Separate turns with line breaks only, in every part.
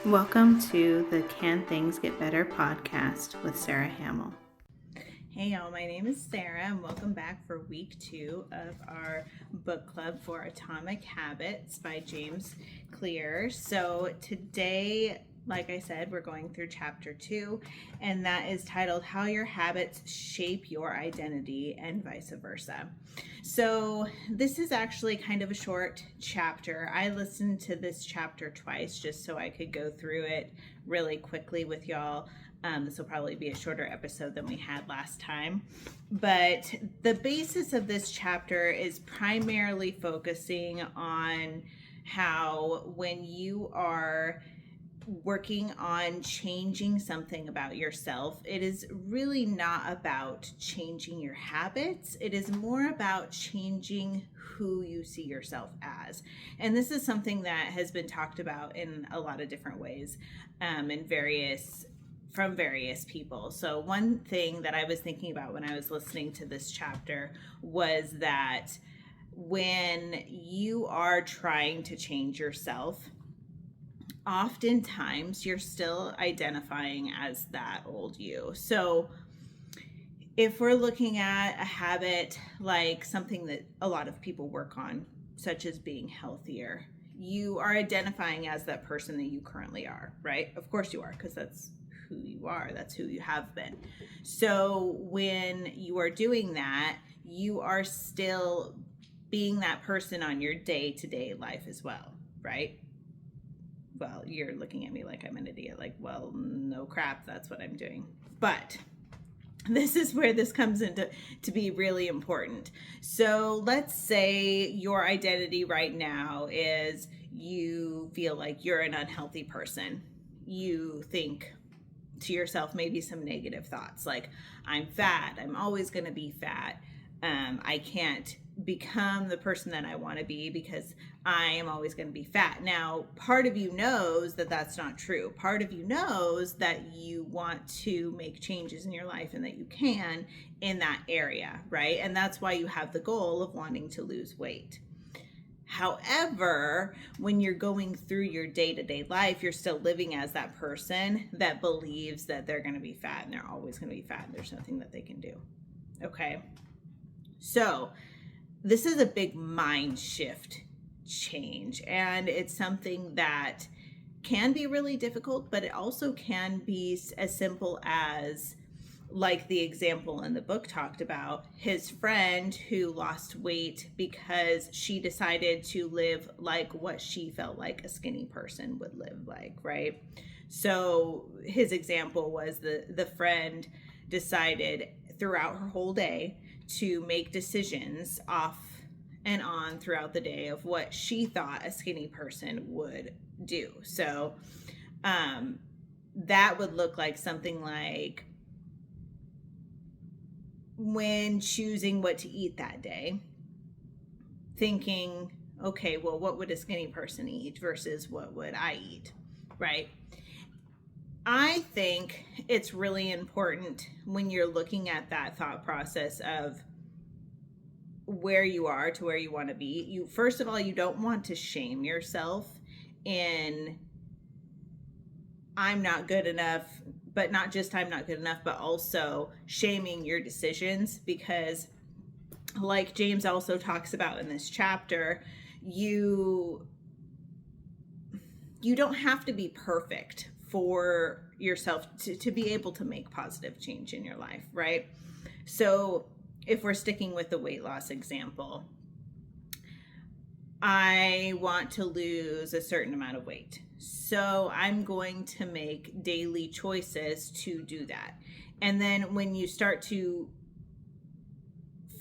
Welcome to the Can Things Get Better podcast with Sarah Hamill. Hey y'all, my name is Sarah and welcome back for week 2 of our book club for Atomic Habits by James Clear. So today, like I said, we're going through chapter 2, and that is titled How Your Habits Shape Your Identity and Vice Versa. So this is actually kind of a short chapter. I listened to this chapter twice just so I could go through it really quickly with y'all. This will probably be a shorter episode than we had last time. But the basis of this chapter is primarily focusing on how when you are working on changing something about yourself, it is really not about changing your habits. It is more about changing who you see yourself as. And this is something that has been talked about in a lot of different ways, from various people. So one thing that I was thinking about when I was listening to this chapter was that when you are trying to change yourself, oftentimes you're still identifying as that old you. So if we're looking at a habit like something that a lot of people work on, such as being healthier, you are identifying as that person that you currently are, right? Of course you are, because that's who you are. That's who you have been. So when you are doing that, you are still being that person on your day-to-day life as well, right? Well, you're looking at me like I'm an idiot, like, well, no crap, that's what I'm doing. But this is where this comes into to be really important. So let's say your identity right now is you feel like you're an unhealthy person. You think to yourself maybe some negative thoughts like, I'm fat, I'm always going to be fat, I can't become the person that I want to be because I am always going to be fat. Now, part of you knows that that's not true. Part of you knows that you want to make changes in your life and that you can in that area, right? And that's why you have the goal of wanting to lose weight. However, when you're going through your day-to-day life, you're still living as that person that believes that they're going to be fat and they're always going to be fat and there's nothing that they can do. Okay? So this is a big mind shift change, and it's something that can be really difficult, but it also can be as simple as, like the example in the book talked about, his friend who lost weight because she decided to live like what she felt like a skinny person would live like, right? So his example was the friend decided throughout her whole day to make decisions off and on throughout the day of what she thought a skinny person would do. So that would look like something like, when choosing what to eat that day, thinking, okay, well, what would a skinny person eat versus what would I eat, right? I think it's really important when you're looking at that thought process of where you are to where you want to be. You, first of all, you don't want to shame yourself in I'm not good enough, but not just I'm not good enough, but also shaming your decisions, because like James also talks about in this chapter, you don't have to be perfect for yourself to be able to make positive change in your life, right? So if we're sticking with the weight loss example, I want to lose a certain amount of weight. So I'm going to make daily choices to do that. And then when you start to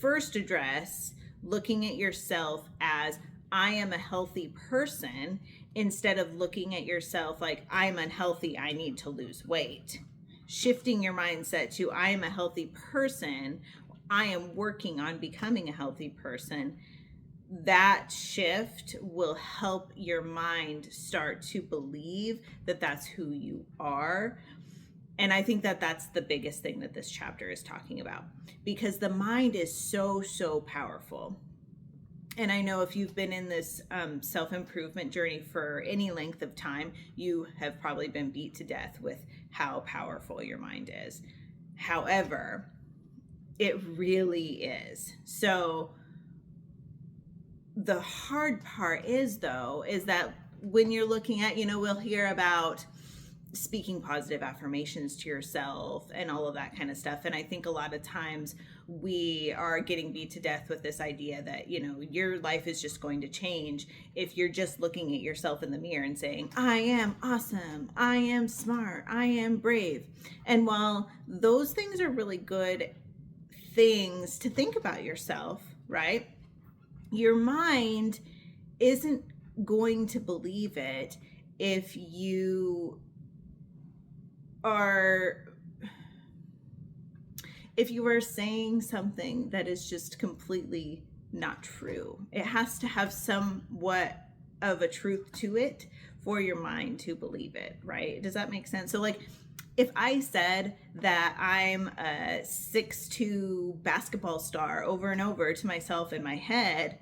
first address looking at yourself as I am a healthy person, instead of looking at yourself like I'm unhealthy, I need to lose weight, shifting your mindset to I am a healthy person, I am working on becoming a healthy person, that shift will help your mind start to believe that that's who you are. And I think that that's the biggest thing that this chapter is talking about, because the mind is so powerful. And I know if you've been in this self-improvement journey for any length of time, you have probably been beat to death with how powerful your mind is. However, it really is. So the hard part is, though, is that when you're looking at, we'll hear about speaking positive affirmations to yourself and all of that kind of stuff. And I think a lot of times we are getting beat to death with this idea that, your life is just going to change if you're just looking at yourself in the mirror and saying, I am awesome, I am smart, I am brave. And while those things are really good things to think about yourself, right? Your mind isn't going to believe it if you are saying something that is just completely not true. It has to have somewhat of a truth to it for your mind to believe it, right? Does that make sense? So like, if I said that I'm a 6'2" basketball star over and over to myself in my head,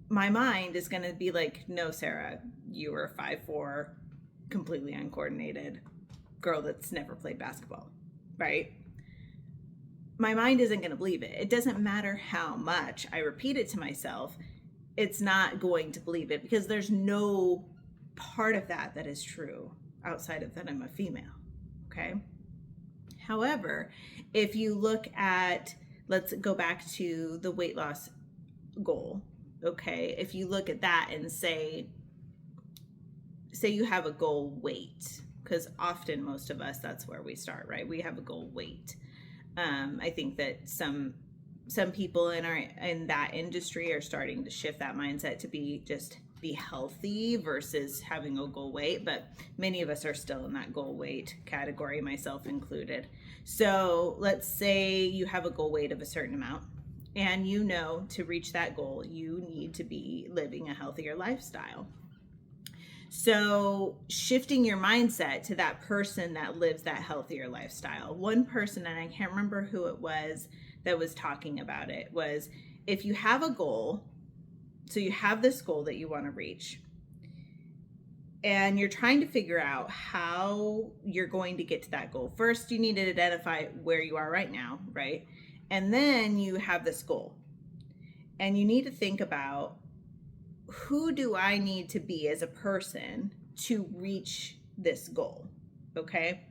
my mind is going to be like, no, Sarah, you are 5'4", completely uncoordinated girl that's never played basketball, right? My mind isn't going to believe it. It doesn't matter how much I repeat it to myself. It's not going to believe it because there's no part of that that is true outside of that I'm a female. Okay. However, if you look at, let's go back to the weight loss goal. Okay. If you look at that and say you have a goal weight, because often most of us, that's where we start, right? We have a goal weight. I think that some people in that industry are starting to shift that mindset to be healthy versus having a goal weight, but many of us are still in that goal weight category, myself included. So let's say you have a goal weight of a certain amount, and to reach that goal, you need to be living a healthier lifestyle. So shifting your mindset to that person that lives that healthier lifestyle. One person, and I can't remember who it was that was talking about it, was if you have a goal, so you have this goal that you want to reach, and you're trying to figure out how you're going to get to that goal. First, you need to identify where you are right now, right? And then you have this goal. And you need to think about, who do I need to be as a person to reach this goal? Okay.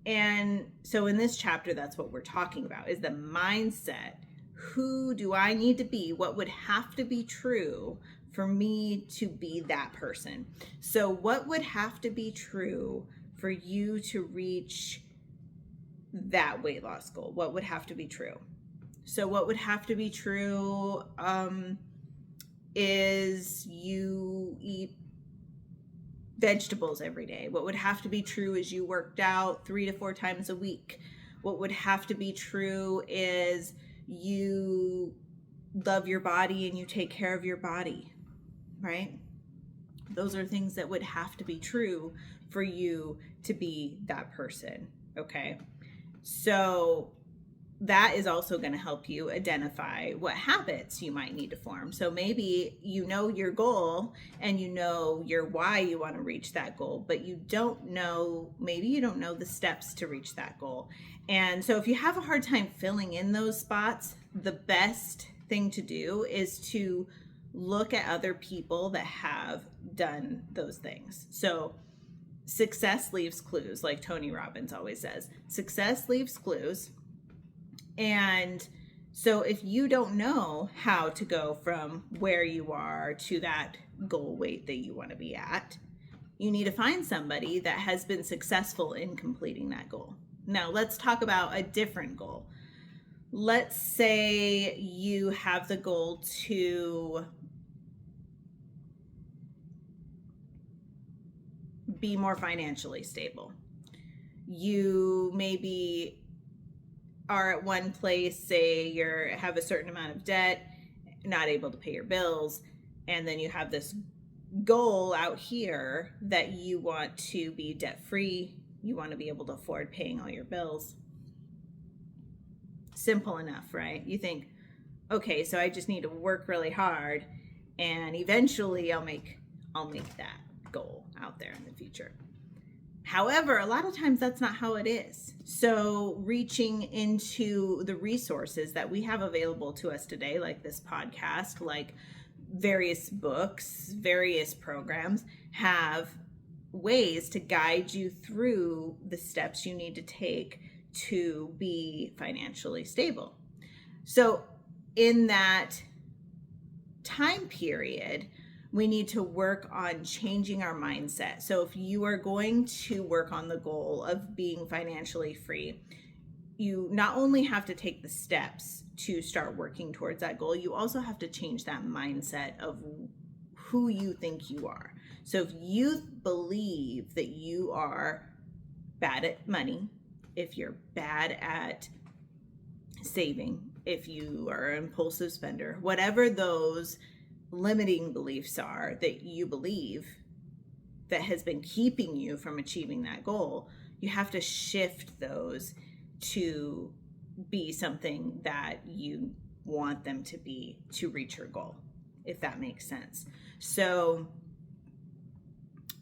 And so in this chapter, that's what we're talking about, is the mindset. Who do I need to be? What would have to be true for me to be that person? So what would have to be true for you to reach that weight loss goal? What would have to be true? So what would have to be true is you eat vegetables every day. What would have to be true is you worked out 3 to 4 times a week. What would have to be true is you love your body and you take care of your body, right? Those are things that would have to be true for you to be that person, okay? So that is also going to help you identify what habits you might need to form. So maybe your goal and your why you want to reach that goal, but maybe you don't know the steps to reach that goal. And so if you have a hard time filling in those spots, the best thing to do is to look at other people that have done those things. So success leaves clues, like Tony Robbins always says. Success leaves clues. And so if you don't know how to go from where you are to that goal weight that you want to be at, you need to find somebody that has been successful in completing that goal. Now, let's talk about a different goal. Let's say you have the goal to be more financially stable. You maybe are at one place, say you have a certain amount of debt, not able to pay your bills, and then you have this goal out here that you want to be debt free. You want to be able to afford paying all your bills. Simple enough, right? You think, okay, so I just need to work really hard and eventually I'll make that goal out there in the future. However, a lot of times that's not how it is. So, reaching into the resources that we have available to us today, like this podcast, like various books, various programs, have ways to guide you through the steps you need to take to be financially stable. So, in that time period, we need to work on changing our mindset. So if you are going to work on the goal of being financially free, you not only have to take the steps to start working towards that goal, you also have to change that mindset of who you think you are. So if you believe that you are bad at money, if you're bad at saving, if you are an impulsive spender, whatever those limiting beliefs are that you believe that has been keeping you from achieving that goal, you have to shift those to be something that you want them to be to reach your goal, if that makes sense. So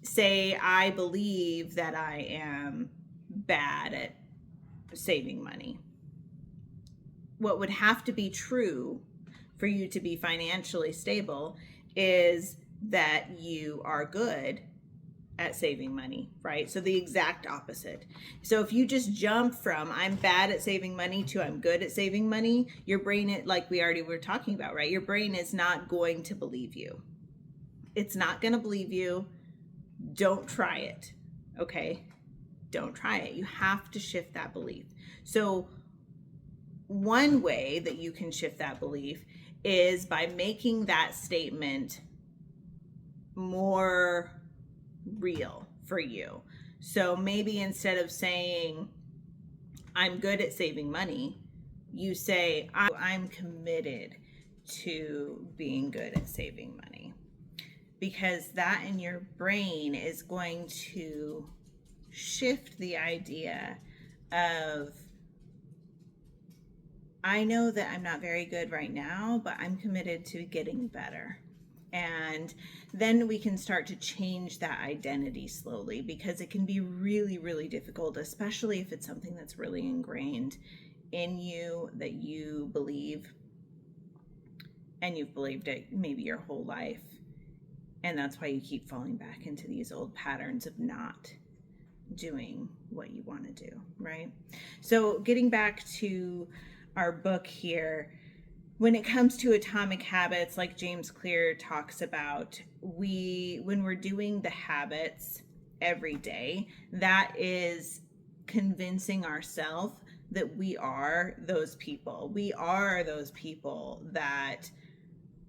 say I believe that I am bad at saving money. What would have to be true for you to be financially stable is that you are good at saving money, right? So the exact opposite. So if you just jump from I'm bad at saving money to I'm good at saving money, your brain, like we already were talking about, right? Your brain is not going to believe you. It's not going to believe you. Don't try it, okay? Don't try it. You have to shift that belief. So one way that you can shift that belief is by making that statement more real for you. So maybe instead of saying, I'm good at saving money, you say, I'm committed to being good at saving money. Because that in your brain is going to shift the idea of, I know that I'm not very good right now, but I'm committed to getting better. And then we can start to change that identity slowly, because it can be really, really difficult, especially if it's something that's really ingrained in you that you believe, and you've believed it maybe your whole life. And that's why you keep falling back into these old patterns of not doing what you want to do, right? So getting back to our book here, when it comes to atomic habits, like James Clear talks about, when we're doing the habits every day, that is convincing ourselves that we are those people. We are those people that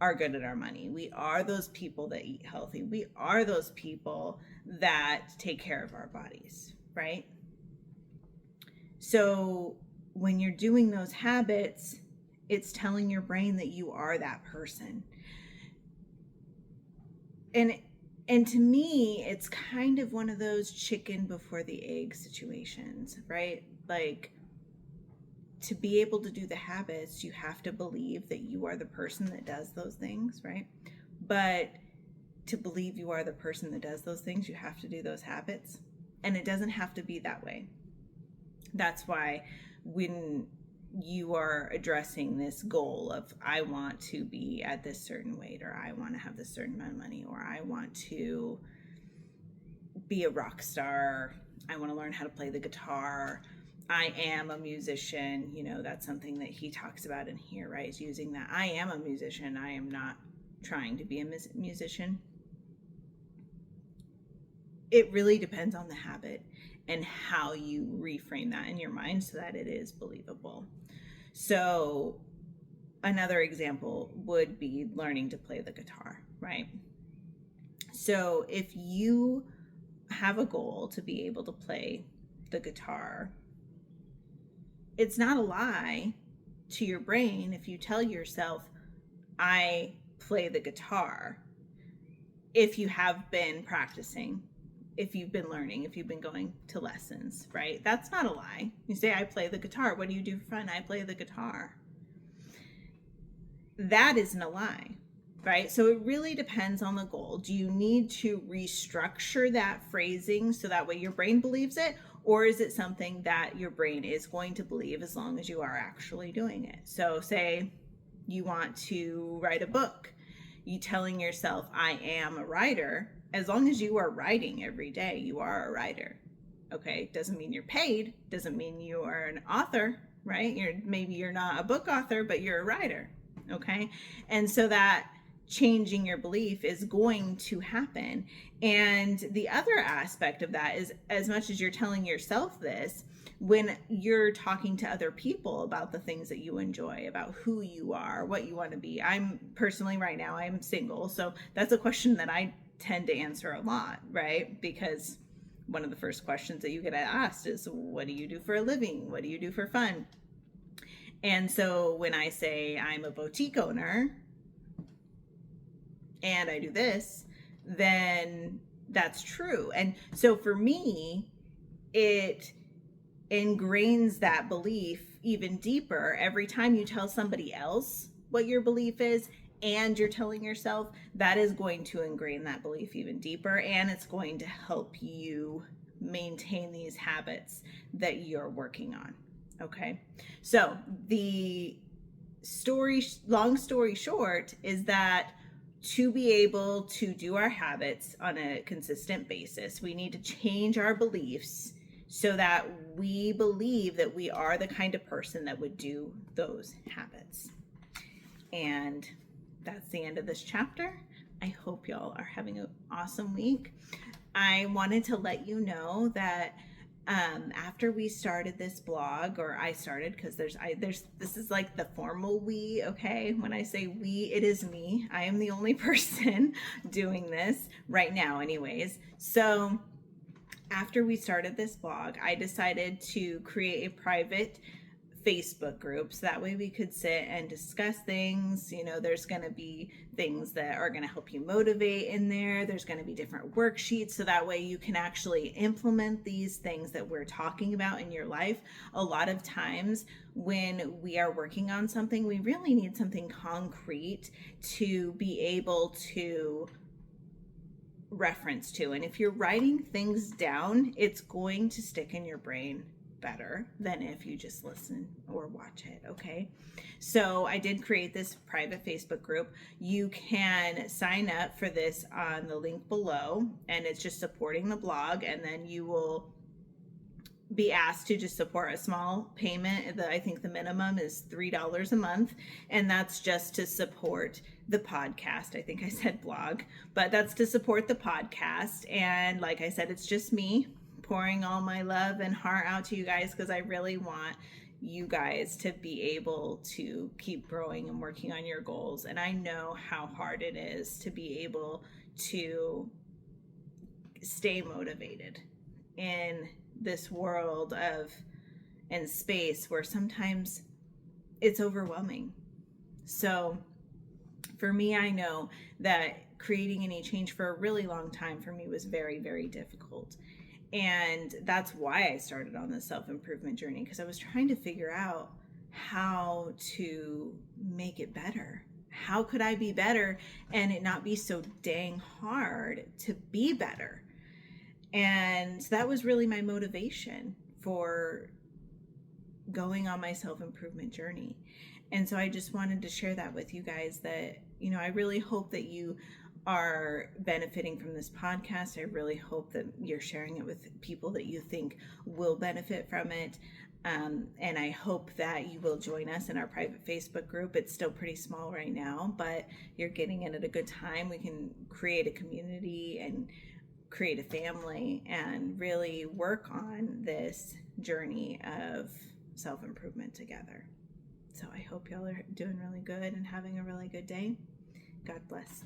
are good at our money. We are those people that eat healthy. We are those people that take care of our bodies, right? So when you're doing those habits, it's telling your brain that you are that person. And to me, it's kind of one of those chicken before the egg situations, right? Like, to be able to do the habits, you have to believe that you are the person that does those things, right? But to believe you are the person that does those things, you have to do those habits. And it doesn't have to be that way. That's why when you are addressing this goal of, I want to be at this certain weight, or I want to have this certain amount of money, or I want to be a rock star, I want to learn how to play the guitar, I am a musician, that's something that he talks about in here, right? Is using that I am a musician, I am not trying to be a musician. It really depends on the habit and how you reframe that in your mind so that it is believable. So another example would be learning to play the guitar, right? So if you have a goal to be able to play the guitar, it's not a lie to your brain if you tell yourself, I play the guitar, if you have been practicing, if you've been learning, if you've been going to lessons, right? That's not a lie. You say, I play the guitar. What do you do for fun? I play the guitar. that isn't a lie, right? So it really depends on the goal. Do you need to restructure that phrasing so that way your brain believes it? Or is it something that your brain is going to believe as long as you are actually doing it? So say you want to write a book, you telling yourself, I am a writer. As long as you are writing every day, you are a writer. Okay, doesn't mean you're paid, doesn't mean you are an author, right? Maybe you're not a book author, but you're a writer. Okay, and so that changing your belief is going to happen. And the other aspect of that is, as much as you're telling yourself this, when you're talking to other people about the things that you enjoy, about who you are, what you want to be. I'm personally right now, I'm single, so that's a question that I tend to answer a lot, right? Because one of the first questions that you get asked is, what do you do for a living? What do you do for fun? And so when I say I'm a boutique owner and I do this, then that's true. And so for me, it ingrains that belief even deeper every time you tell somebody else what your belief is and you're telling yourself. That is going to ingrain that belief even deeper, and it's going to help you maintain these habits that you're working on. Okay, so the long story short is that to be able to do our habits on a consistent basis, we need to change our beliefs so that we believe that we are the kind of person that would do those habits. And that's the end of this chapter. I hope y'all are having an awesome week. I wanted to let you know that after we started this blog, or I started, because this is like the formal we, okay? When I say we, it is me. I am the only person doing this right now anyways. So after we started this blog, I decided to create a private Facebook group so that way we could sit and discuss things. You know, there's going to be things that are going to help you motivate in there. There's going to be different worksheets so that way you can actually implement these things that we're talking about in your life. A lot of times when we are working on something, we really need something concrete to be able to reference to. And if you're writing things down, it's going to stick in your brain better than if you just listen or watch it. Okay, so I did create this private Facebook group. You can sign up for this on the link below, and it's just supporting the blog, and then you will be asked to just support a small payment. I think the minimum is $3 a month, and that's just to support the podcast. I think I said blog, but that's to support the podcast. And like I said, it's just me pouring all my love and heart out to you guys, because I really want you guys to be able to keep growing and working on your goals. And I know how hard it is to be able to stay motivated in this world of and space where sometimes it's overwhelming. So for me, I know that creating any change for a really long time for me was very, very difficult. And that's why I started on this self-improvement journey, because I was trying to figure out how to make it better. How could I be better and it not be so dang hard to be better? And that was really my motivation for going on my self-improvement journey. And so I just wanted to share that with you guys, that, you know, I really hope that you are benefiting from this podcast. I really hope that you're sharing it with people that you think will benefit from it. And I hope that you will join us in our private Facebook group. It's still pretty small right now, but you're getting in at a good time. We can create a community and create a family and really work on this journey of self-improvement together. So I hope y'all are doing really good and having a really good day. God bless.